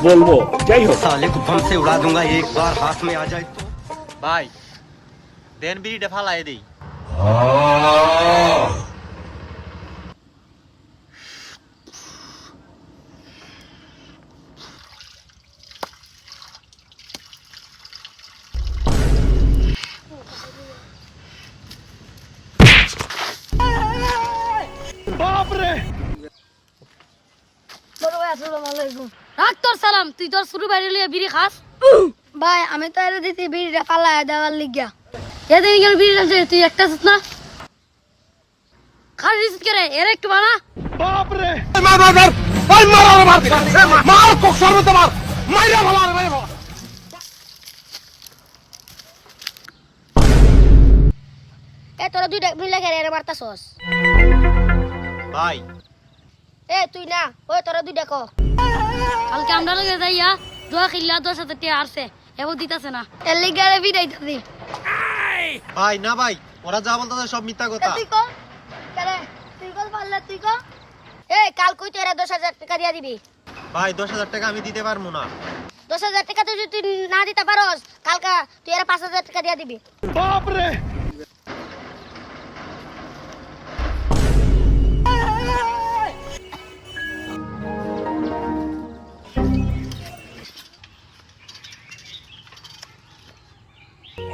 বলবো, যাই হোক। साले को बम से उड़ा दूंगा एक बार हाथ में आ जाए तो। ভাই দেন বিড়িটা ফালাই দেই। রাখ তোর সালাম, তুই তোর শুরু বাইরে লিয়ে বিড়ি খাস। ভাই আমি তো এর দিতে বিড়িটা পাল্লা দেওয়ার লিগা এদিন গেল বিড়ি আছে, তুই একটা খাস না খাস রিস্ক করে এর একটু বানা। বাপ রে মার মার মার ওই মার মার কোক সর্বত মার মাইরা ভালো মাইরা ভালো। এ তোরা দুইটা মিলে খেলে এর মারতাছস ভাই এ তুই না ওই তোরা দুইটা ক কালকে আমরা লগে যাইয়া দোয়া খিল্লা 10,000 টাকা আসছে এবং দিতাছে না এর লিগা রে বিদাইতা দি। ভাই না ভাই, ওরা যা বলতেছে সব মিথ্যা কথা। তুই ক কেরে তুই কল পারলে তুই ক এ কাল কই তোরা 10,000 টাকা দিয়া দিবি। ভাই 10,000 টাকা আমি দিতে পারবো না। 10,000 টাকা তুই যদি না দিতে পারোস কালকা তুই এর 5,000 টাকা দিয়া দিবি। বাপ রে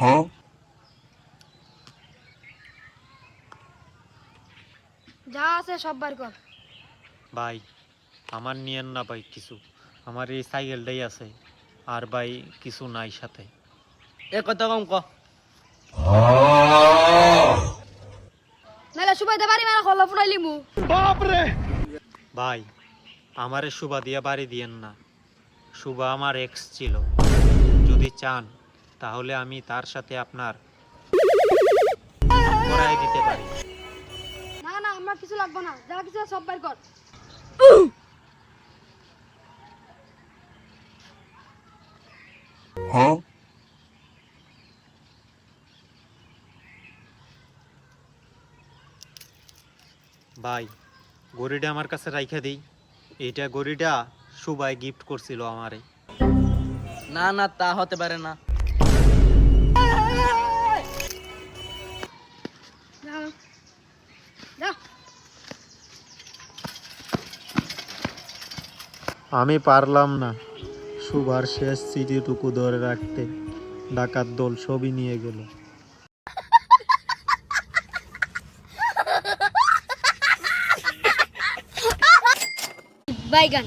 হ্যাঁ যা আছে সব বার কর। ভাই আমার নিয়েন না ভাই কিছু, আমার এই সাইকেলটাই আছে আর ভাই কিছু নাই সাথে। ए कत कम क নালে সুবাই দে বাড়ি মেরা খলা ফুরাইলি মু। বাপ রে ভাই আমারে শুভা দিয়া বাড়ি দিয়েন না, শুভা আমার এক্স ছিল, যদি চান তাহলে আমি তার সাথে আপনার করাই দিতে পারি। না না আমরা কিছু লাগবে না, যা কিছু সব বার কর। হ্যাঁ ভাই গড়িটা আমার কাছে রাইখা দিই, এইটা গড়িটা শুভাই গিফট করছিল আমারে। না না তা হতে পারে না। যা যা আমি পারলাম না শুভার শেষ স্মৃতিটুকু ধরে রাখতে, ডাকাত দল সবই নিয়ে গেল। বাইগান